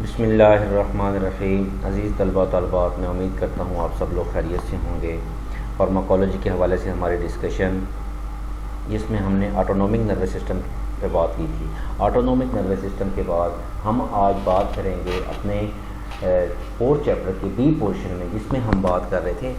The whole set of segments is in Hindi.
बिस्मिल्लाहिर्रहमानिर्रहीम। अज़ीज़ तलबा तलबात, मैं उम्मीद करता हूँ आप सब लोग खैरियत से होंगे। फार्माकोलॉजी के हवाले से हमारी डिस्कशन, जिसमें हमने ऑटोनोमिक नर्वस सिस्टम पे बात की थी। ऑटोनोमिक नर्वस सिस्टम के बाद हम आज बात करेंगे अपने फोर्थ चैप्टर के बी पोर्शन में, जिसमें हम बात कर रहे थे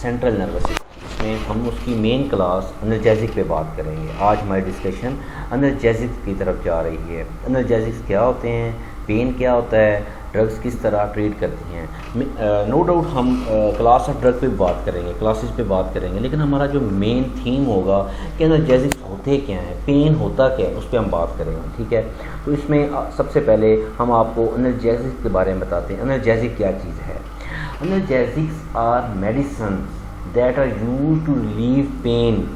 सेंट्रल नर्वस सिस्टम। इसमें हम उसकी मेन क्लास एनर्जेसिक पे बात करेंगे। आज हमारी डिस्कशन एनर्जेसिक्स की तरफ जा रही है। एनर्जेसिक्स क्या होते हैं, पेन क्या होता है, ड्रग्स किस तरह ट्रीट करती हैं। नो डाउट हम क्लास ऑफ ड्रग पे बात करेंगे, क्लासेस पे बात करेंगे, लेकिन हमारा जो मेन थीम होगा कि एनर्जेसिक्स होते क्या हैं, पेन होता क्या है, उस पर हम बात करेंगे। ठीक है, तो इसमें सबसे पहले हम आपको एनर्जेसिक्स के बारे में बताते हैं। एनर्जेसिक क्या चीज़ है। Analgesics are medicine that are use to relieve pain.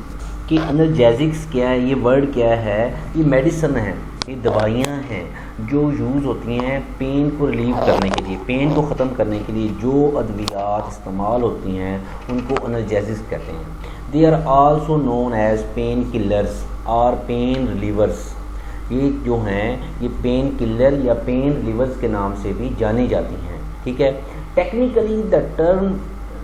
कि एनर्जेसिक्स क्या है, ये वर्ड क्या है, ये मेडिसिन है, ये दवाइयाँ हैं जो यूज़ होती हैं पेन को रिलीव करने के लिए, पेन को ख़त्म करने के लिए जो अद्वियात इस्तेमाल होती हैं उनको एनर्जेसिक्स कहते हैं। They are also known as pain killers और पेन रिलीवर्स। ये जो हैं ये पेन किलर या पेन रिलीवर्स के नाम से भी जानी जाती हैं। ठीक है, technically the term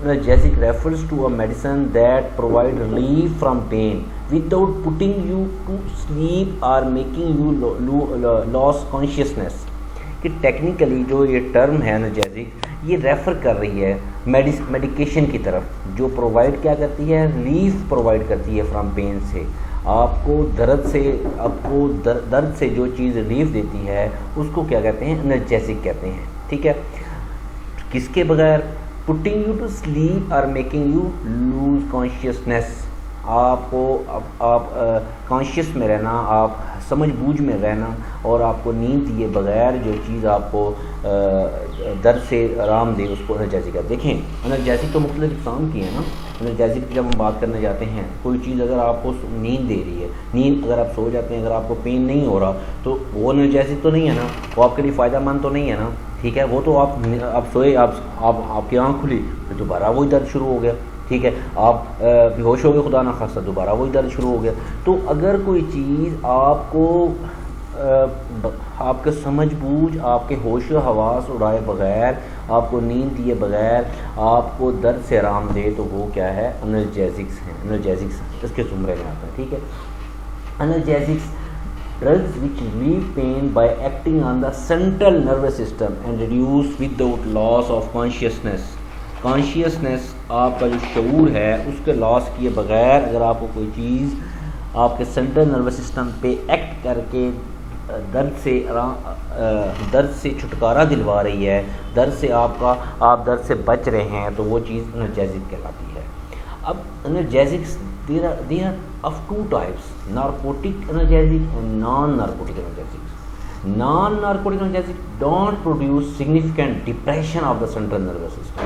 analgesic refers to a medicine that provide relief from pain without putting you to sleep or making you lose consciousness। कि टेक्निकली जो ये टर्म है एनर्जेसिक, ये रेफ़र कर रही है मेडिकेशन की तरफ, जो प्रोवाइड क्या करती है, रिलीफ प्रोवाइड करती है फ्रॉम पेन से। आपको दर्द से जो चीज़ रिलीफ देती है उसको क्या कहते हैं, एनर्जेसिक कहते हैं। ठीक है, किसके बगैर, पुटिंग यू टू स्लीप और मेकिंग यू लूज कॉन्शियसनेस। आपको आप कॉन्शियस में रहना, आप समझ बूझ में रहना और आपको नींद दिए बगैर जो चीज़ आपको दर्द से आराम दे, उसको एनर्जेसिक है। देखें, एनर्जेसिक तो मुख्तलिफ इक़साम की है ना। एनर्जेसिक जब हम बात करने जाते हैं, कोई चीज़ अगर आपको नींद दे रही है, नींद अगर आप सो जाते हैं, अगर आपको पेन नहीं हो रहा तो वो एनर्जेसिक तो नहीं है ना, वो आपके लिए फ़ायदेमंद तो नहीं है ना। ठीक है, वो तो आप सोए, आपकी आँख खुली तो दोबारा वही दर्द शुरू हो गया। ठीक है, आप बेहोश हो गए, खुदा ना खास्ता, दोबारा वही दर्द शुरू हो गया। तो अगर कोई चीज़ आपको आपके समझ बूझ, आपके होश व हवास उड़ाए बगैर, आपको नींद दिए बगैर आपको दर्द से आराम दे, तो वो क्या है, एनर्जेसिक्स हैं। एनर्जेसिक्स इसके जुमरे में आता है। ठीक है, analgesics drugs which relieve pain by acting on the central nervous system and reduce without loss of consciousness। Consciousness, आपका जो शऊर है उसके लॉस किए बगैर अगर आपको कोई चीज़ आपके सेंट्रल नर्वस सिस्टम पे एक्ट करके दर्द से छुटकारा दिलवा रही है, आप दर्द से बच रहे हैं, तो वो चीज़ एनर्जेसिक कहलाती है। अब analgesics there are of two types, narcotic analgesic and non-narcotic analgesics। Non-narcotic analgesic don't produce significant depression of the central nervous system।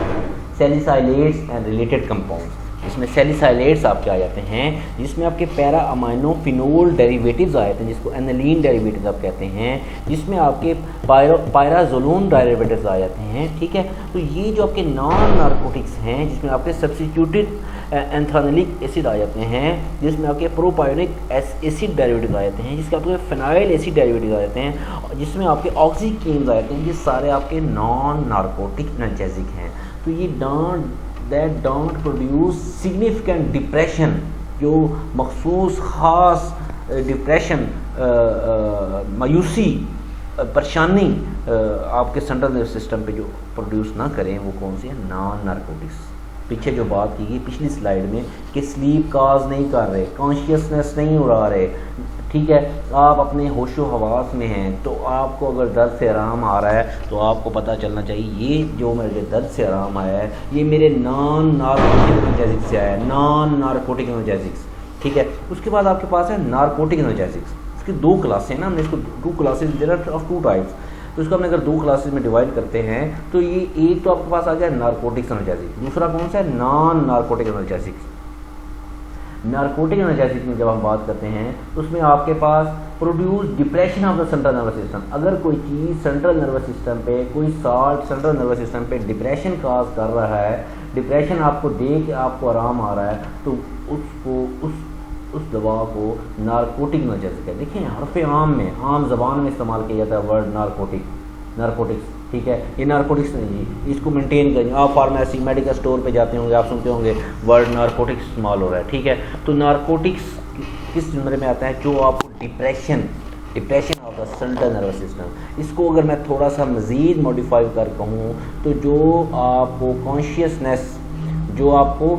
salicylates and related compounds, इसमें सैलिसाइलेट्स आपके आ जाते हैं, जिसमें आपके पैरा अमाइनो फिनोल डेरिवेटिव्स आ जाते हैं, जिसको एनालीन डेरिवेटिव्स आप कहते हैं, जिसमें आपके पायराजोलोन डेरिवेटिव्स आ जाते हैं। ठीक है, तो ये जो आपके नॉन नार्कोटिक्स हैं, जिसमें आपके सब्स्टिट्यूटेड एंथ्रानिलिक एसिड आ जाते हैं, जिसमें आपके प्रोपायोनिक एसिड डेरिवेटिव आ जाते हैं, जिसके आपके फिनाइल एसिड डेरिवेटिव आ जाते हैं, जिसमें आपके ऑक्सीकेन्स आ जाते हैं, ये सारे आपके नॉन नार्कोटिक एनाल्जेसिक हैं। तो ये that don't produce significant depression, जो मखसूस ख़ास डिप्रेशन, मायूसी, परेशानी आपके सेंट्रल नर्वस सिस्टम पे जो प्रोड्यूस ना करें, वो कौन सी है, नॉन नार्कोटिक्स। पीछे जो बात की गई पिछली स्लाइड में कि स्लीप काज नहीं कर रहे, कॉन्शियसनेस नहीं उड़ा रहे। ठीक है, आप अपने होशो हवास में हैं, तो आपको अगर दर्द से आराम आ रहा है तो आपको पता चलना चाहिए ये जो मेरे दर्द से आराम आया है ये मेरे नॉन नार्कोटिक एनाल्जेसिक्स से आया है, नॉन नार्कोटिक एनाल्जेसिक्स। ठीक है, उसके बाद आपके पास है नार्कोटिक एनाल्जेसिक्स। इसकी दो क्लासें ना, हमने इसको two classes, there are of two types. तो इसको हमने अगर दो क्लासेस में डिवाइड करते हैं तो ये एक तो आपके पास आ गया नार्कोटिक्स एनाल्जेसिक, दूसरा कौन सा है, non narcotic analgesics. Narcotic analgesic में जब हम बात करते हैं तो उसमें आपके पास produce depression of the central nervous system. अगर कोई चीज़ सेंट्रल नर्वस सिस्टम पे, कोई साल्ट सेंट्रल नर्वस सिस्टम पे डिप्रेशन काज कर रहा है, डिप्रेशन आपको दे के आपको आराम आ रहा है, तो उसको उस दवा को नारकोटिक एनाल्जेसिक है। देखिए हरफ आम में, आम ज़बान में इस्तेमाल किया जाता है वर्ड नारकोटिक। नारकोटिक्स, ठीक है, ये नारकोटिक्स नहीं जी, इसको मेंटेन करें। आप फार्मेसी मेडिकल स्टोर पे जाते होंगे, आप सुनते होंगे वर्ड नारकोटिक्स इस्तेमाल हो रहा है, ठीक है। तो नारकोटिक्स किस जुमले में आता है? जो आपको depression of the central nervous system. इसको अगर मैं थोड़ा सा मज़ीद मॉडिफाई कर कहूँ तो जो आपको कॉन्शियसनेस, जो आपको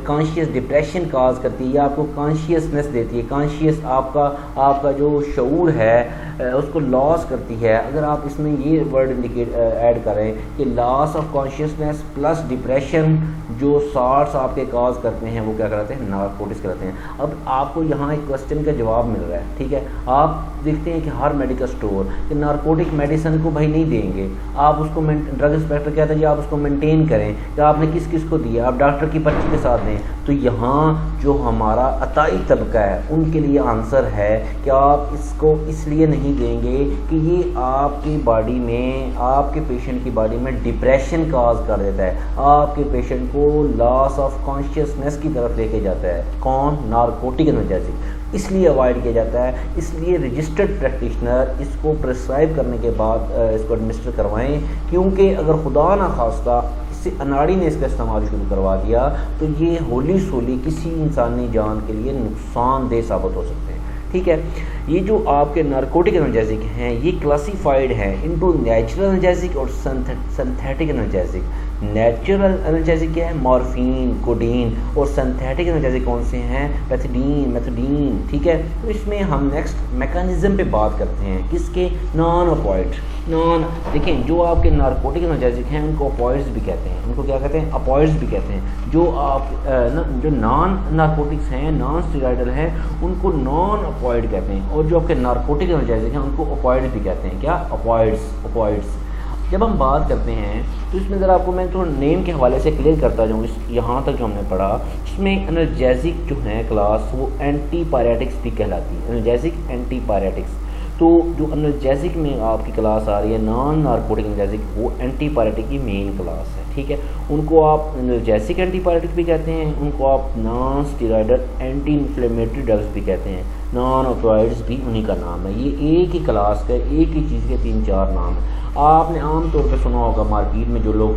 कॉन्शियस डिप्रेशन काज करती है या आपको कॉन्शियसनेस देती है, कॉन्शियस आपका जो शऊर है उसको लॉस करती है। अगर आप इसमें ये वर्ड इंडिकेट ऐड करें कि loss of consciousness plus depression जो सॉर्ट्स आपके काज करते हैं वो क्या कराते हैं? नारकोटिक्स कराते हैं। अब आपको यहाँ एक क्वेश्चन का जवाब मिल रहा है, ठीक है। आप देखते हैं कि हर मेडिकल स्टोर कि नारकोटिक मेडिसिन को भाई नहीं देंगे, आप उसको ड्रग इंस्पेक्टर कहते हैं जी आप उसको मेंटेन करें कि आपने किस किस को दिया, आप डॉक्टर की पर्ची के साथ दें। तो यहाँ जो हमारा अताई तबका है उनके लिए आंसर है कि आप इसको इसलिए नहीं देंगे कि ये आपकी बॉडी में, आपके पेशेंट की बॉडी में डिप्रेशन काज कर देता है, आपके पेशेंट को लॉस ऑफ कॉन्शियसनेस की तरफ लेके जाता है। कौन? Narcotic analgesic. इसलिए अवॉइड किया जाता है, इसलिए रजिस्टर्ड प्रैक्टिशनर इसको प्रिस्क्राइब करने के बाद इसको एडमिनिस्टर करवाएं, क्योंकि अगर खुदा ना खास्ता इससे अनाड़ी ने इसका इस्तेमाल शुरू करवा दिया तो ये होली सोली किसी इंसानी जान के लिए नुकसानदेह साबित हो सकते हैं, ठीक है। ये जो आपके नारकोटिक एनाल्जेसिक हैं ये क्लासीफाइड हैं इनटू नेचुरल एनाल्जेसिक और सिंथेटिक एनाल्जेसिक। नेचुरल एनाल्जेसिक क्या है? Morphine, codeine. और सिंथेटिक एनाल्जेसिक कौन से हैं? मेथोडीन, ठीक है। तो इसमें हम नेक्स्ट मैकेनिज्म पे बात करते हैं, किसके? नॉन ऑपोइड। देखें जो आपके नारकोटिक एनाल्जेसिक हैं उनको ऑपोइड्स भी कहते हैं, उनको क्या कहते हैं? ऑपोइड्स भी कहते हैं। जो आप जो नॉन नारकोटिक्स हैं, नॉन स्टेरॉइडल हैं, उनको नॉन ऑपोइड कहते हैं। और जो आपके नारकोटिक एनाल्जेसिक हैं उनको ऑपोइड्स भी कहते हैं। क्या? ऑपोइड्स। जब हम बात करते हैं तो इसमें ज़रा आपको मैं थोड़ा नेम के हवाले से क्लियर करता जाऊँ। यहाँ तक जो हमने पढ़ा इसमें एनाल्जेसिक जो है क्लास वो एंटीपायरेटिक्स भी कहलाती है, एनाल्जेसिक एंटीपायरेटिक्स। तो जो एनाल्जेसिक में आपकी क्लास आ रही है नॉन नारकोटिक एनाल्जेसिक, वो एंटीपायरेटिक की मेन क्लास है, ठीक है। उनको आप एनाल्जेसिक एंटीपायरेटिक भी कहते हैं, उनको आप non steroidal anti inflammatory drugs भी कहते हैं, नॉन ऑपोइड्स भी उन्हीं का नाम है। ये एक ही क्लास का, एक ही चीज़ के 3-4 नाम हैं। आपने आम तौर पे सुना होगा मार्केट में जो लोग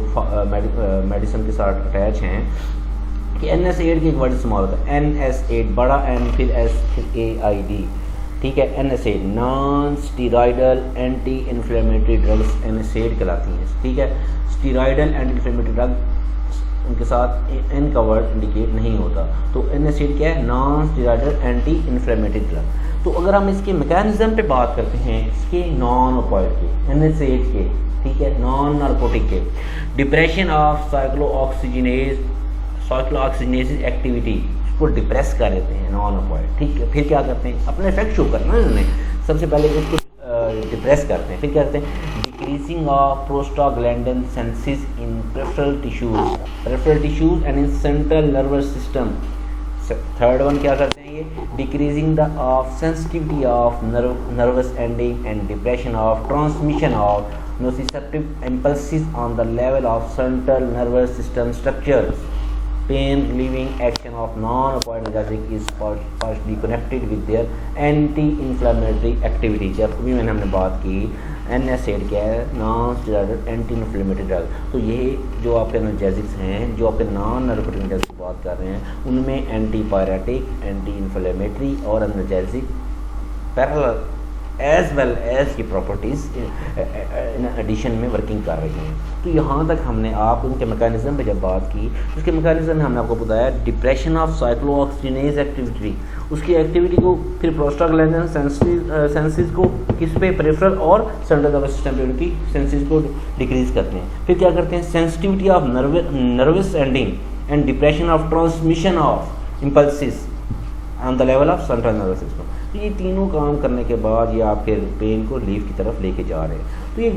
मेडिसिन के साथ अटैच हैं कि NSAID की एक वर्ड इस्तेमाल होता है, NSAID, बड़ा N फिर S फिर AID, ठीक है। NSAID non steroidal anti inflammatory drugs NSAID कहलाती हैं, ठीक है। स्टीरॉइडल एंटी इन्फ्लेमेटरी ड्रग उनके साथ N का वर्ड इंडिकेट नहीं होता। तो NSAID क्या है? Non steroidal anti inflammatory drug. तो अगर हम इसके मैकेनिज्म पे बात करते हैं, इसके नॉन ऑपोइड के, NSAID के, ठीक है, नॉन नारकोटिक के, डिप्रेशन ऑफ साइक्लोऑक्सीजनेसिस एक्टिविटी को डिप्रेस कर देते हैं नॉन ऑपोइड, ठीक है। फिर क्या करते हैं? अपने इफेक्ट शो करना है उन्होंने, सबसे पहले इसको डिप्रेस करते हैं। फिर क्या करते हैं? Decreasing of prostaglandin synthesis in peripheral tissues and in central nervous system. Third one क्या करते हैं? ये decreasing the of sensitivity of nervous ending and depression of transmission of nociceptive impulses on the level of central nervous system structures. Pain relieving action of non-opioid analgesic is partially connected with their anti-inflammatory activity। जब भी हमने बात की NSAID क्या है? Non steroidal anti inflammatory drug. तो ये जो आपके एनाल्जेसिक्स हैं, जो आपके नॉन नारकोटिक एनाल्जेसिक की बात कर रहे हैं, उनमें एंटीपायरेटिक, एंटी इन्फ्लेमेटरी और analgesic parallel as well as की प्रॉपर्टीज़ इन एडिशन में वर्किंग कर रही हैं। तो यहाँ तक हमने आप उनके मैकेनिज्म पे जब बात की, उसके मैकेनिज्म में हमने आपको बताया डिप्रेशन ऑफ साइक्लोऑक्सीजनेस एक्टिविटी, उसकी एक्टिविटी को फिर प्रोस्टाग्लैंडिन सेंसेस को किस पे? पेरिफेरल और सेंट्रल नर्वस सिस्टम की सेंसेस को डिक्रीज करते हैं। फिर क्या करते हैं? Sensitivity of nervous ending and depression of transmission of impulses on the level of central nervous system. तो ये तीनों काम करने के बाद ये आपके पेन को रिलीफ की तरफ लेके जा रहे हैं। तो ये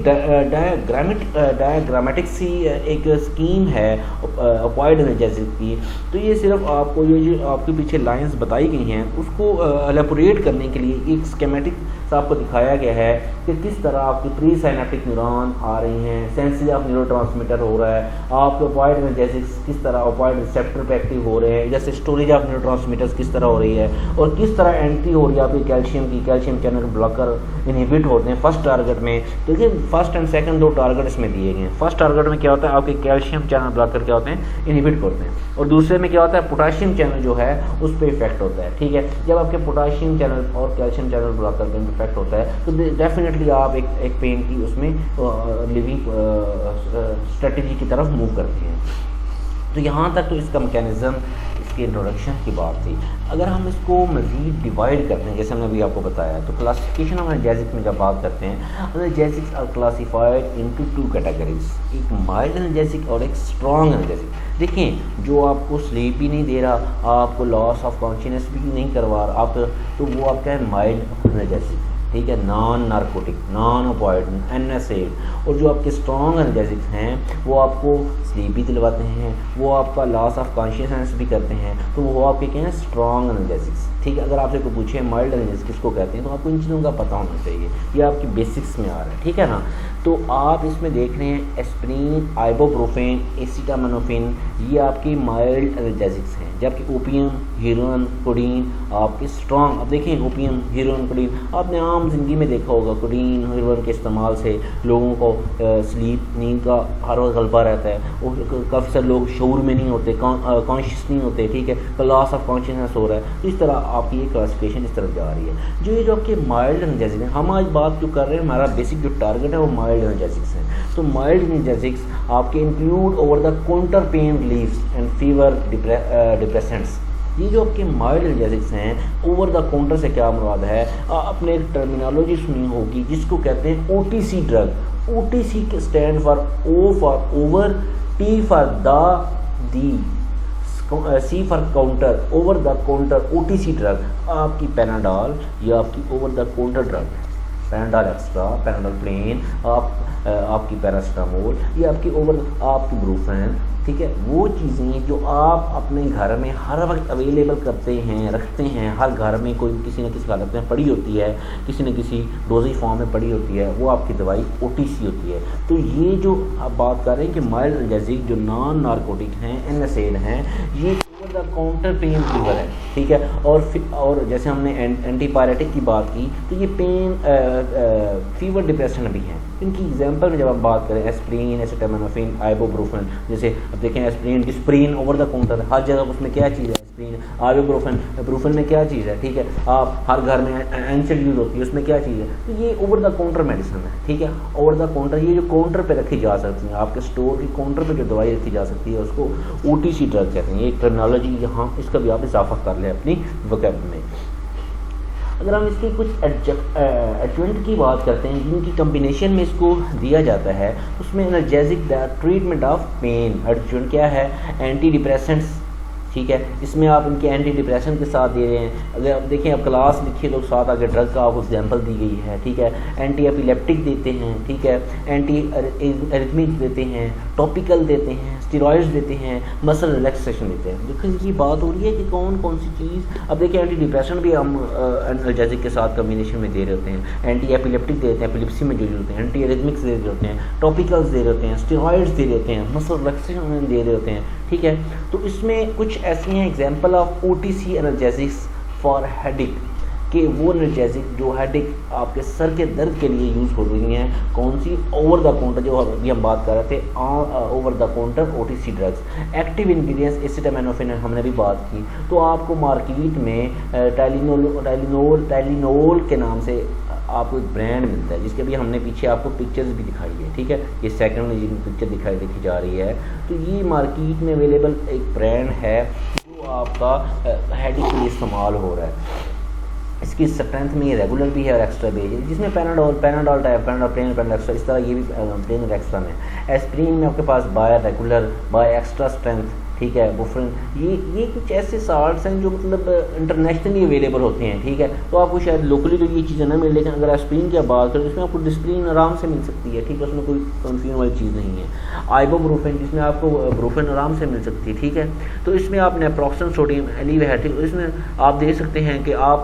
डायग्रामेटिक सी एक स्कीम है ऑपोइड एनाल्जेसिक की। तो ये सिर्फ आपको ये जो आपके पीछे लाइंस बताई गई हैं उसको एलेबोरेट करने के लिए एक स्कीमेटिक तो आपको दिखाया गया है कि किस तरह आपकी प्री साइनेप्टिक न्यूरॉन आ रही हैं, सेंसिंग ऑफ न्यूरोट्रांसमीटर हो रहा है, आपके ओपाइड एनाल्जेसिक्स किस तरह ओपाइड रिसेप्टर पे एक्टिव हो रहे हैं, जैसे स्टोरेज ऑफ न्यूरोट्रांसमीटर्स किस तरह हो रही है, और किस तरह एंट्री हो रही है आपकी कैल्शियम की, कैल्शियम चैनल ब्लॉकर इनहिबिट होते हैं फर्स्ट टारगेट में। तो देखिए फर्स्ट एंड सेकंड दो टारगेट इसमें दिए गए हैं। फर्स्ट टारगेट में क्या होता है, आपके कैल्शियम चैनल ब्लॉकर क्या होते हैं, इनहिबिट करते हैं, और दूसरे में क्या होता है, पोटेशियम चैनल जो है उस पर इफेक्ट होता है। ठीक है, जब आपके पोटेशियम चैनल और कैल्शियम चैनल ब्लॉकर पर इफेक्ट होता है तो डेफिनेटली आप एक पेन की उसमें लिविंग स्ट्रेटजी की तरफ मूव करते हैं। तो यहाँ तक तो इसका मैकेनिज्म, इसके इंट्रोडक्शन की बात थी। अगर हम इसको मज़ीद डिवाइड करते हैं, जैसे हमने अभी आपको बताया, तो क्लासिफिकेशन ऑफ एनाल्जेसिक में जब बात करते हैं, analgesics are classified into two categories, एक माइल्ड एनाल्जेसिक और एक स्ट्रॉन्ग एनाल्जेसिक। देखें, जो आपको स्लीप भी नहीं दे रहा, आपको लॉस ऑफ कॉन्शियसनेस भी नहीं करवा रहा आप, तो वो आपका है माइल्ड एनाल्जेसिक। ठीक है, नॉन नार्कोटिक, नॉन ऑपोइड, NSAID। और जो आपके स्ट्रॉन्ग एनाल्जेसिक्स हैं वो आपको स्लीप भी दिलवाते हैं, वो आपका लॉस ऑफ कॉन्शियसनेस भी करते हैं, तो वो आपके क्या हैं, स्ट्रॉन्ग एनाल्जेसिक्स। ठीक है, अगर आपसे कोई पूछे माइल्ड एनाल्जेसिक किसको कहते हैं तो आपको इन चीज़ों का पता होना चाहिए, ये आपकी बेसिक्स में आ रहा है। ठीक है ना, तो आप इसमें देख रहे हैं एस्प्रिन, आइबोप्रोफेन, एसिटामिनोफेन, ये आपकी माइल्ड एनाल्जेसिक्स हैं। जबकि ओपियम, हीरोइन, कोडीन आपके स्ट्रॉन्ग। अब देखें ओपियम, हीरोइन, कोडीन आपने आम जिंदगी में देखा होगा, कोडीन, हीरोइन के इस्तेमाल से लोगों को स्लीप, नींद का हर वक्त गलबा रहता है, और काफ़ी सारे लोग शऊर में नहीं होते, कॉन्शियस नहीं होते। ठीक है, लॉस ऑफ कॉन्शियसनेस हो रहा है। तो इस तरह आपकी ये क्लासिफिकेशन इस तरफ जा रही है। जो ये जो आपके माइल्ड एनाल्जेसिक हैं, हम आज बात जो कर रहे हैं, हमारा बेसिक जो टारगेट है वो माइल्ड एनाल्जेसिक्स हैं। तो माइल्ड एनाल्जेसिक्स आपके include over the counter pain relief and fever depressants. ये जो आपके माइल्ड एनाल्जेसिक्स हैं, ओवर द काउंटर से क्या मुराद है, आपने एक टर्मिनोलॉजी सुनी होगी जिसको कहते हैं OTC ड्रग। OTC के stand for O for over, T for the, C for counter, over the counter OTC drug. आपकी पैनाडॉल या आपकी over the counter drug, Panadol extra, Panadol plain, आपकी पैरास्टामोल, ये आपकी ओवर, आपकी ब्रूफेन। ठीक है, वो चीज़ें जो आप अपने घर में हर वक्त अवेलेबल करते हैं, रखते हैं, हर घर में कोई किसी न किसी हालत में पड़ी होती है, किसी न किसी डोजेज फॉर्म में पड़ी होती है, वो आपकी दवाई OTC होती है। तो ये जो आप बात कर रहे हैं कि माइल्ड एनाल्जेसिक जो नॉन नार्कोटिक हैं, NSAID हैं, ये over the counter pen fever है। ठीक है, और जैसे हमने एंटीपायरेटिक की बात की, तो ये पेन फीवर डिप्रेशन भी हैं। इनकी एग्जांपल में जब आप बात करें, एस्प्रिन, एसिटामिनोफेन, आइबोप्रोफेन, जैसे अब देखें aspirin, Disprin over the counter, हर जगह उसमें क्या चीज़ है, एस्प्रिन, आइबोप्रोफेन, प्रोफेन में क्या चीज़ है। ठीक है, आप हर घर में एंसिड यूज़ होती है, उसमें क्या चीज़ है, तो ये ओवर द काउंटर मेडिसिन है। ठीक है, ओवर द काउंटर, ये जो काउंटर पे रखी जा सकती है, आपके स्टोर की काउंटर पे जो दवाई रखी जा सकती है उसको OTC ड्रग कहते हैं। ये टर्मिनोलॉजी यहाँ इसका भी आप इजाफा कर लें अपनी वोकैब में। अगर हम इसकी कुछ एडजुवेंट की बात करते हैं जिनकी कम्बिनेशन में इसको दिया जाता है, उसमें analgesic treatment of pain, adjuvant क्या है, एंटी डिप्रेसेंट्स। ठीक है, इसमें आप इनके एंटी डिप्रेशन के साथ दे रहे हैं। अगर आप देखें, आप क्लास लिखिए तो साथ आगे ड्रग का आपको एग्जाम्पल दी गई है। ठीक है, एंटी एपिलेप्टिक देते हैं, ठीक है, एंटी एरिथमिक देते हैं, टॉपिकल देते हैं, स्टेरॉइड्स देते हैं, मसल रिलैक्सेशन देते हैं। देखो इनकी बात हो रही है कि कौन कौन सी चीज़। अब देखिए, एंटी डिप्रेशन भी हम एनाल्जेसिक के साथ कम्बिनेशन में दे रहे होते हैं, एंटी एपिलेप्टिक देते हैं, एपिलेप्सी में जो होते हैं, एंटी एरिथमिक्स दे रहे होते हैं, टॉपिकल्स दे रहे होते हैं, स्टेरॉइड्स दे रहे होते हैं, मसल रिलैक्सेशन दे रहे होते हैं। ठीक है, तो इसमें कुछ ऐसी हैं example of OTC analgesics for headache, कि वो एनाल्जेसिक जो हेडेक आपके सर के दर्द के लिए यूज़ हो रही हैं। कौन सी, ओवर द काउंटर, जो अभी हम बात कर रहे थे, over the counter OTC drugs. Active ingredients acetaminophen हमने भी बात की। तो आपको मार्केट में टाइलिनोल के नाम से आपको एक ब्रांड मिलता है, जिसके अभी हमने पीछे आपको पिक्चर्स भी दिखाई है। ठीक है, ये सेकंड में जिनकी पिक्चर देखी जा रही है, तो ये मार्केट में अवेलेबल एक ब्रांड है जो आपका हेडेक के लिए इस्तेमाल हो रहा है। इसकी स्ट्रेंथ में ये रेगुलर भी है और एक्स्ट्रा भी है, जिसमें Panadol type, Panadol plain, Panadol extra, इस तरह ये भी प्लेन और एक्स्ट्रा में। एस्प्रिन में आपके पास by regular, by extra strength. ठीक है, बुफरन, ये कुछ ऐसे साल्ट्स हैं जो मतलब इंटरनेशनली अवेलेबल होते हैं, ठीक है। तो आपको शायद लोकली तो ये चीज़ें ना मिले, लेकिन अगर एस्प्रिन की बात करें इसमें आपको डिस्प्रिन आराम से मिल सकती है, ठीक है, उसमें कोई कंफ्यूजन वाली चीज़ नहीं है। आइबोब्रोफेन जिसमें आपको ब्रोफेन आराम से मिल सकती है, ठीक है। तो इसमें आप नेप्रोक्सन सोडियम एलिवेटिक, इसमें आप देख सकते हैं कि आप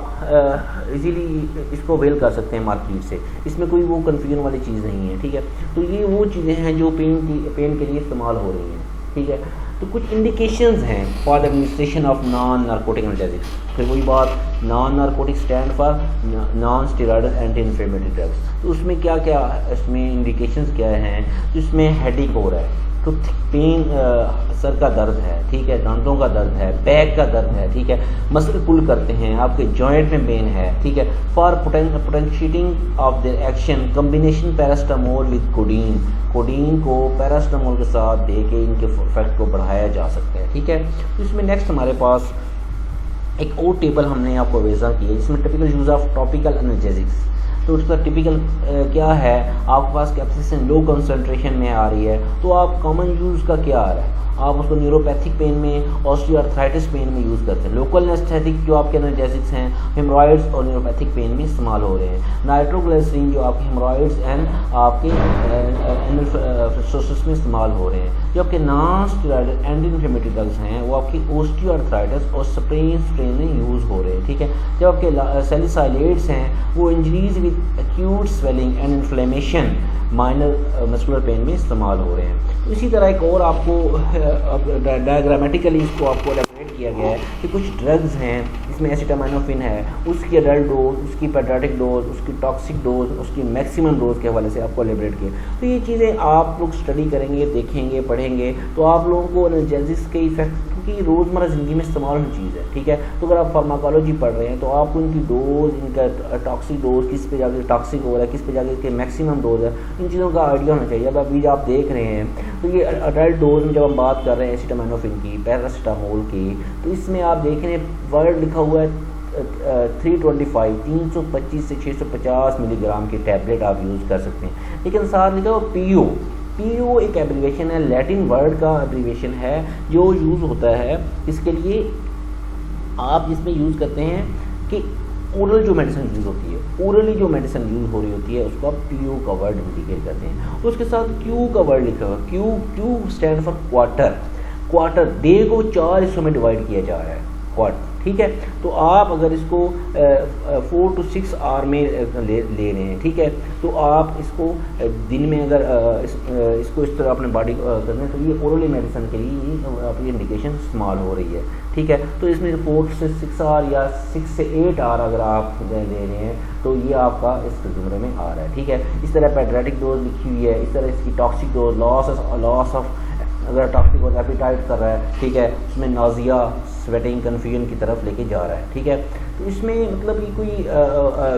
इजीली इसको अवेल कर सकते हैं मार्केट से, इसमें कोई वो कन्फ्यूजन वाली चीज़ नहीं है, ठीक है। तो ये वो चीज़ें हैं जो पेन के लिए इस्तेमाल हो रही हैं, ठीक है। तो कुछ इंडिकेशंस हैं for the administration of non narcotic analgesics. फिर वही बात, non narcotic stand for non steroidal anti inflammatory drugs. तो उसमें क्या क्या इसमें इंडिकेशंस क्या हैं? तो इसमें हेडेक हो रहा है, तो पेन, सर का दर्द है, ठीक है, दांतों का दर्द है, बैक का दर्द है, ठीक है, मसल पुल करते हैं, आपके जॉइंट में पेन है, ठीक है। For potentiating of their action combination paracetamol with codeine को पैरास्टामोल के साथ दे के इनके इफेक्ट को बढ़ाया जा सकता है, ठीक है। तो इसमें नेक्स्ट हमारे पास एक और टेबल हमने आपको भेजा की है, इसमें typical use of topical analgesics. तो उसका टिपिकल क्या है, आपके पास कैप्सिसिन लो कंसंट्रेशन में आ रही है, तो आप कॉमन यूज़ का क्या आ रहा है, आप उसको न्यूरोपैथिक पेन में, ऑस्टियोआर्थराइटिस पेन में यूज़ करते हैं। लोकल एनेस्थेटिक जो आपके एनाल्जेसिक्स हैं हेमरॉइड्स और न्यूरोपैथिक पेन में इस्तेमाल हो रहे हैं। नाइट्रोग्लिसरीन जो आपके हेमरॉइड्स एंड आपके एनल्फोसिस में इस्तेमाल हो रहे हैं। जो आपके non steroidal anti inflammatory drugs हैं वो आपकी ऑस्टियोआर्थराइटिस और स्ट्रेन में यूज़ हो रहे हैं, ठीक है। जब आपके सैलिसाइलेट्स हैं वो injuries with acute swelling and inflammation minor muscular pain में इस्तेमाल हो रहे हैं। तो इसी तरह एक और आपको डायग्रामेटिकली इसको आपको एलेबरेट किया गया है कि कुछ ड्रग्स हैं, इसमें एसिटामिनोफेन है, उसकी अडल्ट डोज, उसकी पेडियाट्रिक डोज, उसकी टॉक्सिक डोज, उसकी मैक्सिमम डोज के हवाले से आपको एलेबरेट किया। तो ये चीज़ें आप लोग स्टडी करेंगे, देखेंगे, पढ़ेंगे तो आप लोगों को एनाल्जेसिक्स के इफेक्ट की रोज़मर्रा ज़िंदगी में इस्तेमाल होने चीज़ है, ठीक है। तो अगर आप फार्माकोलॉजी पढ़ रहे हैं तो आपको इनकी डोज, इनका टॉक्सिक डोज किस पे जाके टॉक्सिक हो रहा है, किस पे जाके इसके मैक्सिमम डोज है, इन चीज़ों का आइडिया होना चाहिए। अब अभी आप देख रहे हैं तो ये अडल्ट डोज में जब हम बात कर रहे हैं एसिटामिनोफेन की, पैरासिटामोल की, तो इसमें आप देख रहे हैं वर्ड लिखा हुआ है 325 से 650 मिलीग्राम की टैबलेट आप यूज़ कर सकते हैं, लेकिन साथ लिखा हुआ पीओ एक एब्रीवेशन है, लैटिन वर्ड का एब्रीवेशन है जो यूज़ होता है इसके लिए, आप इसमें यूज़ करते हैं कि ओरल जो मेडिसिन यूज़ होती है, ओरली जो मेडिसिन यूज़ हो रही होती है उसको आप पीओ का वर्ड इंडिकेट करते हैं। उसके साथ क्यू का वर्ड लिखा हुआ, Q stand for quarter, day को 4 हिस्सों में डिवाइड किया जा रहा है, क्वार्टर, ठीक है। तो आप अगर इसको 4 to 6 आवर में ले रहे हैं, ठीक है, तो आप इसको दिन में अगर इसको इस तरह अपने बॉडी करना है तो ये ओरली मेडिसिन के लिए आपकी इंडिकेशन इस्तेमाल हो रही है, ठीक है। तो इसमें 4 से 6 आवर या 6 से 8 आवर अगर आप ले रहे हैं तो ये आपका इस जुमरे में आ रहा है, ठीक है। इस तरह पेडियाट्रिक डोज लिखी हुई है, इस तरह इसकी टॉक्सिक डोज, लॉस ऑफ अगर टॉक्सिक और एपिटाइट कर रहा है, ठीक है, उसमें नाजिया, स्वेटिंग, कन्फ्यूजन की तरफ लेके जा रहा है, ठीक है। तो इसमें मतलब ये कोई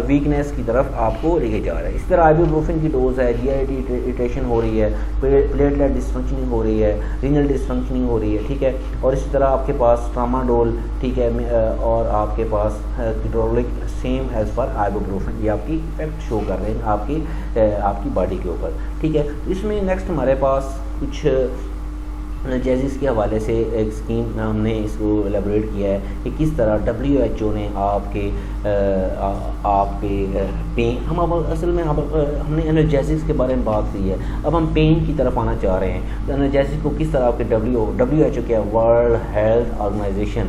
वीकनेस की तरफ आपको लेके जा रहा है। इस तरह आइबुप्रोफेन की डोज है, जीआईटी इरिटेशन हो रही है, प्लेटलेट डिसफंक्शनिंग हो रही है, रीनल डिसफंक्शनिंग हो रही है, ठीक है। और इसी तरह आपके पास ट्रामाडोल, ठीक है, और आपके पास कीटोलिक सेम एज फॉर आइबुप्रोफेन, ये आपकी इफेक्ट शो कर रहे हैं आपकी बॉडी के ऊपर, ठीक है। तो इसमें नेक्स्ट हमारे पास कुछ एनाल्जेसिक्स के हवाले से एक स्कीम हमने इसको एलेबोरेट किया है कि किस तरह WHO ने आपके पेन, हम अब असल में हमने एनाल्जेसिक्स के बारे में बात की है, अब हम पेन की तरफ आना चाह रहे हैं। तो एनाल्जेसिक्स को किस तरह आपके WHO क्या, वर्ल्ड हेल्थ ऑर्गेनाइजेशन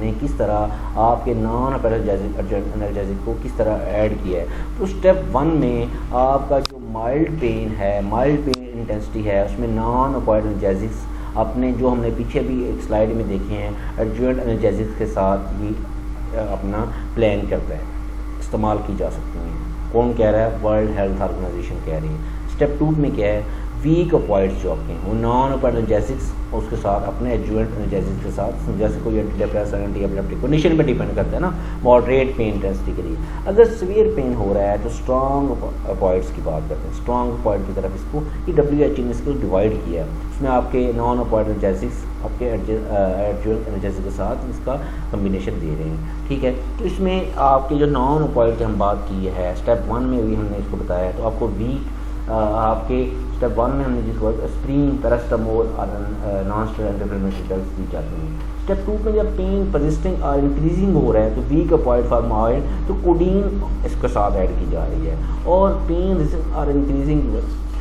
ने किस तरह आपके नॉन एनाल्जेसिक को किस तरह ऐड किया है। तो स्टेप 1 में आपका जो माइल्ड पेन इंटेंसिटी है उसमें नॉन ऑपियोइड एनाल्जेसिक्स अपने जो हमने पीछे भी एक स्लाइड में देखे हैं एडजुवेंट एनाल्जेसिक्स के साथ भी अपना प्लान करता है, इस्तेमाल की जा सकती हैं। कौन कह रहा है? वर्ल्ड हेल्थ ऑर्गेनाइजेशन कह रही है। स्टेप 2 में क्या है, वीक ऑपियोइड्स जो आपके हैं वो नॉन ऑपियोइड एनाल्जेसिक्स उसके साथ अपने एडजुवेंट एनाल्जेसिक्स के साथ, जैसे कोई anti depressant, anti epileptic condition पे डिपेंड करता है ना, मॉडरेट पेन इंटेंसिटी के लिए। अगर सीवियर पेन हो रहा है तो स्ट्रॉन्ग ऑपियोइड्स की बात करते हैं, स्ट्रॉन्ग ऑपियोइड की तरफ इसको ये WHO ने इसको डिवाइड किया है। उसमें आपके नॉन ऑपियोइड एनाल्जेसिक्स आपके एडजुवेंट एनाल्जेसिक्स के साथ इसका कम्बिनेशन दे रहे हैं, ठीक है। तो इसमें आपके जो नॉन ऑपियोइड की हम बात की है स्टेप 1 में भी हमने इसको बताया है, तो आपको वीक आपके स्टेप 1 में हमने जिसको एस्प्रीन, पैरास्टामोल और नॉन स्टेरॉइडल एंटी ड्रग्स दी जाती हैं। स्टेप 2 में जब पेन परसिस्टिंग और इंक्रीजिंग हो रहा है तो वीक अपॉइड फॉर्म ऑयल तो कोडीन इसके साथ ऐड की जा रही है, और पेन रेजिस्टेंस और इंक्रीजिंग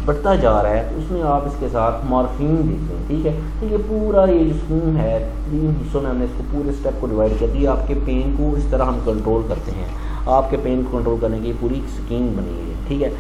बढ़ता जा रहा है तो उसमें आप इसके साथ मॉर्फिन देते हैं। ठीक है, तो ये पूरा ये जो स्कीम है 3 हिस्सों में हमने इसको पूरे स्टेप को डिवाइड कर दिया। आपके पेन को इस तरह हम कंट्रोल करते हैं, आपके पेन को कंट्रोल करने की पूरी स्कीम बनी है। ठीक है,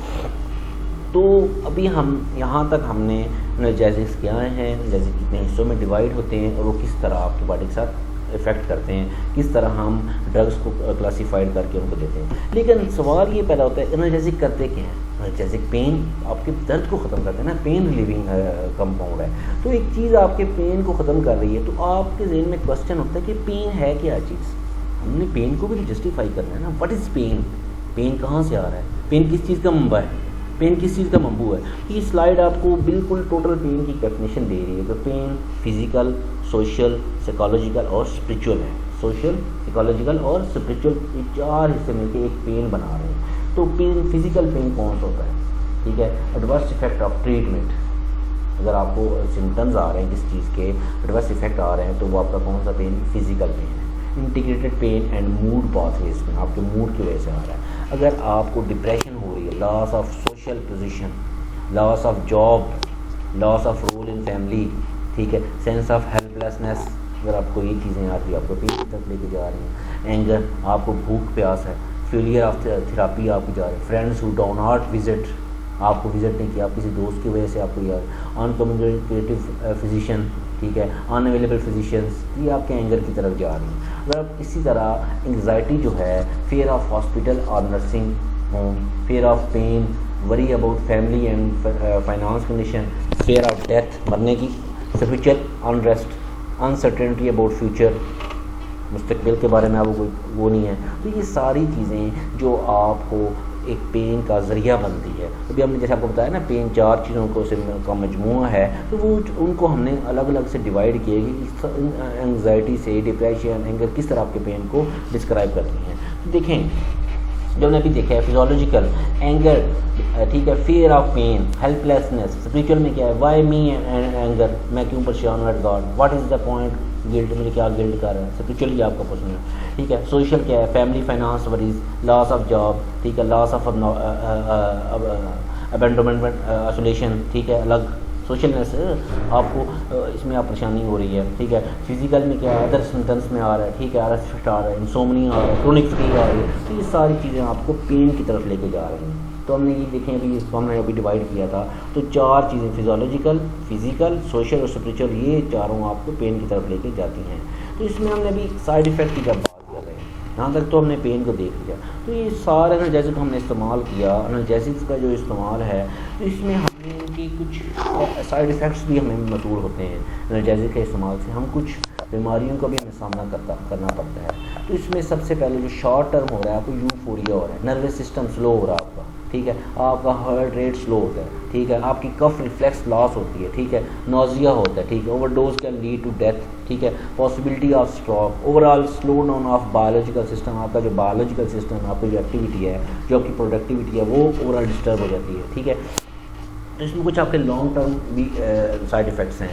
तो अभी हम यहाँ तक हमने एनाल्जेसिक्स क्या हैं, एनाल्जेसिक कितने हिस्सों में डिवाइड होते हैं और वो किस तरह आपकी बॉडी के साथ इफ़ेक्ट करते हैं, किस तरह हम ड्रग्स को क्लासीफाइड करके उनको देते हैं। लेकिन सवाल ये पैदा होता है एनाल्जेसिक करते क्या हैं। एनाल्जेसिक पेन आपके दर्द को ख़त्म करते हैं ना, पेन रिलीविंग कंपाउंड है। तो एक चीज़ आपके पेन को ख़त्म कर रही है तो आपके ज़हन में क्वेश्चन होता है कि पेन है क्या चीज़। हमने पेन को भी जस्टिफाई करना है ना, व्हाट इज़ पेन, पेन कहाँ से आ रहा है, पेन किस चीज़ का मंबा है, पेन किस चीज़ का मंबू है। ये स्लाइड आपको बिल्कुल टोटल पेन की डेफिनेशन दे रही है। तो पेन फिजिकल, सोशल, साइकोलॉजिकल और स्पिरिचुअल है। सोशल, साइकोलॉजिकल और स्पिरिचुअल, ये 4 हिस्से मिलकर एक पेन बना रहे हैं। तो पेन, फिजिकल पेन कौन सा होता है, ठीक है, एडवर्स इफेक्ट ऑफ ट्रीटमेंट। अगर आपको सिम्टम्स आ रहे हैं किस चीज़ के, एडवर्स इफेक्ट आ रहे हैं, तो वो आपका कौन सा पेन, फिजिकल पेन है। Integrated pain and mood pathways में आपके मूड की वजह से आ रहा है। अगर आपको डिप्रेशन हो रही है, loss of social position, loss of job, loss of role in family, ठीक है, सेंस ऑफ हेल्पलेसनेस, अगर आपको ये चीज़ें आती है आपको पेन तक लेके जा रही हैं। एंगर, आपको भूख प्यास है। फेलियर ऑफ थेरापी आपकी जा रही है। Friends who do not visit, आपको विजिट नहीं किया, आप किसी दोस्त की वजह से आपको यार। अनकम्युनिकेटिव फिजिशियन, ठीक है, अनअवेलेबल फिजिशियंस, ये आपके एंगर की तरफ जा रही हैं। अगर आप इसी तरह एंग्जाइटी जो है, फियर ऑफ हॉस्पिटल और nursing home, fear of pain, worry about family and finance condition, fear of death, मरने की, spiritual unrest, uncertainty about future, मुस्तकबिल के बारे में आपको कोई वो नहीं है। तो ये सारी चीज़ें जो आपको एक पेन का ज़रिया बनती है। अभी हमने जैसे आपको बताया ना, पेन 4 चीज़ों को से का मजमूआ है, तो वो उनको हमने अलग अलग से डिवाइड किए कि एंग्जाइटी से डिप्रेशन, एंगर किस तरह आपके पेन को डिस्क्राइब करती हैं। तो देखें, जो हमने अभी देखा है फिजोलॉजिकल एंगर, ठीक है, fear of pain, helplessness. Spiritual में क्या है, वाई मी एंगर, मैं क्यों परेशान हूँ at God, what is the point, guilt, मुझे क्या गिल्ट कर रहा है। स्पिरिचुअली आपका प्रश्न है, ठीक है। सोशल क्या है, family, finance, worries, loss of job, ठीक है, लॉस ऑफ अबेंडोमेंट, आइसोलेशन, ठीक है, अलग सोशलनेस, आपको इसमें आप परेशानी हो रही है, ठीक है। फिजिकल में क्या है, अदर सिम्टम्स में आ रहा है, ठीक है, आरएस आ रहा है, इंसोमनिया आ रहा है, क्रोनिक फटीग आ रही है। तो ये सारी चीज़ें आपको पेन की तरफ लेके जा रही हैं। तो हमने ये देखें, अभी इसको हमने अभी डिवाइड किया था, तो 4 चीज़ें फिजियोलॉजिकल, फिजिकल, सोशल और स्पिरिचुअल, ये चारों आपको पेन की तरफ लेके जाती हैं। तो इसमें हमने अभी साइड इफ़ेक्ट की जब बात कर रहे हैं, यहाँ तक तो हमने पेन को देख लिया। तो ये सारे एनाल्जेसिक हमने इस्तेमाल किया, एनाल्जेसिक्स का जो इस्तेमाल है, तो इसमें हमने इनकी कुछ साइड इफ़ेक्ट्स भी हमें मसूल होते हैं। एनाल्जेसिक के इस्तेमाल से हम कुछ बीमारियों का भी हमें सामना करना पड़ता है। तो इसमें सबसे पहले जो शॉर्ट टर्म हो रहा है, आपको यूफोरिया हो रहा है, नर्वस सिस्टम स्लो हो रहा है आपका, ठीक है, आपका हार्ट रेट स्लो होता है, ठीक है, आपकी कफ रिफ्लेक्स लॉस होती है, ठीक है, नोजिया होता है, ठीक है, overdose can lead to death, ठीक है, possibility of stroke, overall slow down of biological system, आपका जो बायोलॉजिकल सिस्टम, आपकी जो एक्टिविटी है, जो आपकी प्रोडक्टिविटी है, वो ओवरऑल डिस्टर्ब हो जाती है, ठीक है। तो इसमें कुछ आपके लॉन्ग टर्म भी साइड इफ़ेक्ट्स हैं।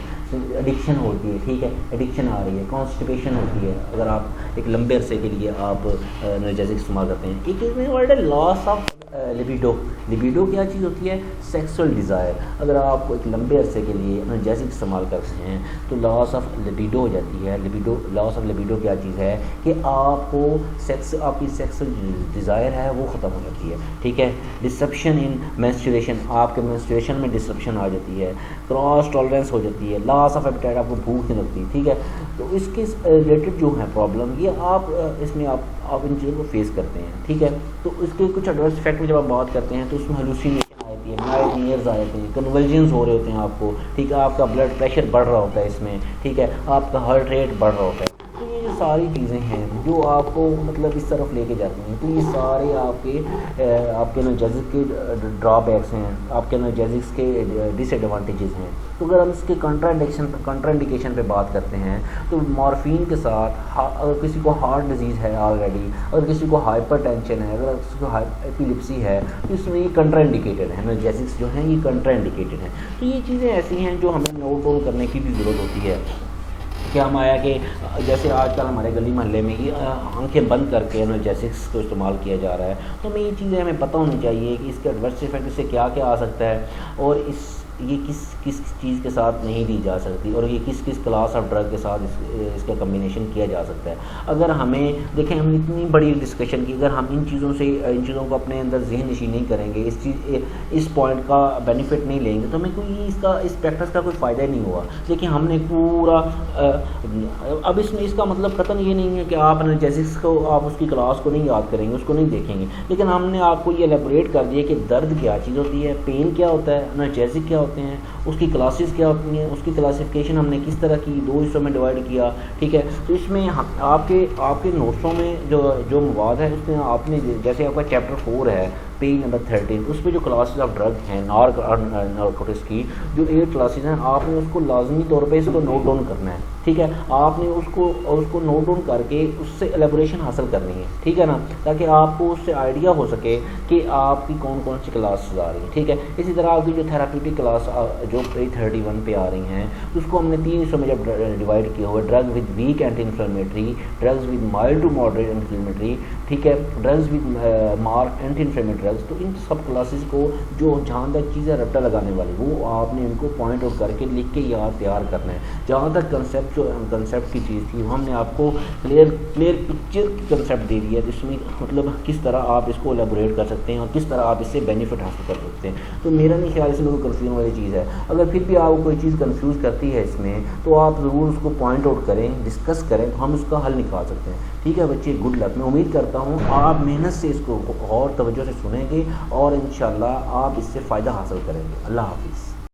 एडिक्शन होती है, ठीक है, एडिक्शन आ रही है, कॉन्स्टिपेशन होती है, अगर आप एक लंबे अरसे के लिए आप एनाल्जेसिक इस्तेमाल करते हैं। एक इसमें वर्ड है लॉस ऑफ लिबिडो। लिबिडो क्या चीज़ होती है, सेक्सुअल डिज़ायर। अगर आप एक लंबे अरसे के लिए एनाल्जेसिक इस्तेमाल करते हैं तो लॉस ऑफ लिबिडो हो जाती है। लिबिडो, लॉस ऑफ लिबिडो क्या चीज़ है कि आपको सेक्स, आपकी सेक्सुअल डिज़ायर है वो ख़त्म हो जाती है, ठीक है। डिसरप्शन इन मेंस्ट्रुएशन, आपके मेंस्ट्रुएशन में डिसरप्शन आ जाती है। क्रॉस टॉलरेंस हो जाती है। लॉस ऑफ एपेटाइट, आपको भूख नहीं लगती, ठीक है। तो इसके रिलेटेड जो है प्रॉब्लम, ये आप इसमें आप इन चीज़ों को फेस करते हैं, ठीक है। तो इसके कुछ एडवर्स इफेक्ट में जब आप बात करते हैं तो उसमें हेलुसिनेशन आती है, नाइटमेयर्स आ जाते हैं, कन्वल्जन्स हो रहे होते हैं आपको, ठीक है, आपका ब्लड प्रेशर बढ़ रहा होता है इसमें, ठीक है, आपका हार्ट रेट बढ़ रहा होता है। तो ये जो सारी चीज़ें हैं जो आपको मतलब इस तरफ लेके जाती हैं। तो ये सारे आपके एनाल्जेसिक के ड्रॉबैक्स हैं, आपके एनाल्जेसिक्स के डिसएडवांटेजेस हैं। तो अगर हम इसके कंट्राइंडिकेशन पे बात करते हैं तो मॉर्फिन के साथ अगर किसी को हार्ट डिजीज़ है ऑलरेडी, अगर किसी को हाइपरटेंशन है, अगर किसी को एपिलेप्सी है, तो इसमें ये कंट्राइंडिकेटेड है, एनाल्जेसिक्स जो हैं ये कंट्राइंडिकेटेड हैं। तो ये चीज़ें ऐसी हैं जो हमें नोट डाउन करने की भी ज़रूरत होती है। क्या हम आया कि जैसे आजकल हमारे गली मोहल्ले में ये आंखें बंद करके एनाल्जेसिक्स को इस्तेमाल किया जा रहा है, तो हमें ये चीज़ें हमें पता होनी चाहिए कि इसके एडवर्स इफेक्ट से क्या क्या आ सकता है और ये किस किस चीज़ के साथ नहीं दी जा सकती और ये किस किस क्लास ऑफ ड्रग के साथ इसका कम्बिनेशन किया जा सकता है। अगर हमें देखें, हमने इतनी बड़ी डिस्कशन की, अगर हम इन चीज़ों को अपने अंदर ज़हन नशीन नहीं करेंगे, इस पॉइंट का बेनिफिट नहीं लेंगे, तो हमें कोई इस प्रैक्टिस का कोई फ़ायदा ही नहीं हुआ। देखिए हमने पूरा अब इसमें इसका मतलब कतन ये नहीं है कि आप एनाल्जेसिक्स को आप उसकी क्लास को नहीं याद करेंगे, उसको नहीं देखेंगे, लेकिन हमने आपको ये एलेबोरेट कर दिया कि दर्द क्या चीज़ होती है, पेन क्या होता है, एनाल्जेसिक क्या होते हैं, उसकी क्लासेस क्या होती हैं, उसकी क्लासिफिकेशन हमने किस तरह की 2 हिस्सों में डिवाइड किया। ठीक है, तो इसमें आपके नोट्सों में जो मवाद है उसमें आपने जैसे आपका चैप्टर 4 है पेज नंबर 13, उसमें जो क्लासेस ऑफ ड्रग हैं नारकोटिक्स की जो 8 क्लासेस हैं, आपने उसको लाजमी तौर पे इसको नोट डाउन करना है। ठीक है, आपने उसको नोट डाउन करके उससे एलेबोरेशन हासिल करनी है। ठीक है ना, ताकि आपको उससे आइडिया हो सके कि आपकी कौन कौन सी क्लासेस आ रही हैं। ठीक है, इसी तरह आपकी जो थेराप्यूटिक क्लास जो पेज 31 पे आ रही हैं, उसको हमने 3 हिस्सों में जब डिवाइड किया हुआ है, drug with weak anti inflammatory, drugs with mild to moderate inflammatory, ठीक है, drugs with mark anti inflammatory drugs. तो इन सब क्लासेस को जो जहाँ तक चीज़ें रट्टा लगाने वाली वो आपने इनको पॉइंट आउट करके लिख के याद तैयार करना है। जहाँ तक कंसेप्ट की चीज़ थी वो हमने आपको क्लियर पिक्चर की कंसेप्ट दे दिया है, इसमें मतलब किस तरह आप इसको एलेबोरेट कर सकते हैं और किस तरह आप इससे बेनिफिट हासिल कर सकते हैं। तो मेरा नहीं ख्याल इसमें कोई कन्फ्यूजन वाली चीज़ है। अगर फिर भी आपको कोई चीज़ कन्फ्यूज़ करती है इसमें, तो आप ज़रूर उसको पॉइंट आउट करें, डिस्कस करें, तो हम उसका हल निकाल सकते हैं। ठीक है बच्चे, गुड लक। मैं उम्मीद करता हूँ आप मेहनत से इसको और तवज्जो से सुनेंगे और इंशाल्लाह आप इससे फ़ायदा हासिल करेंगे। अल्लाह हाफिज़।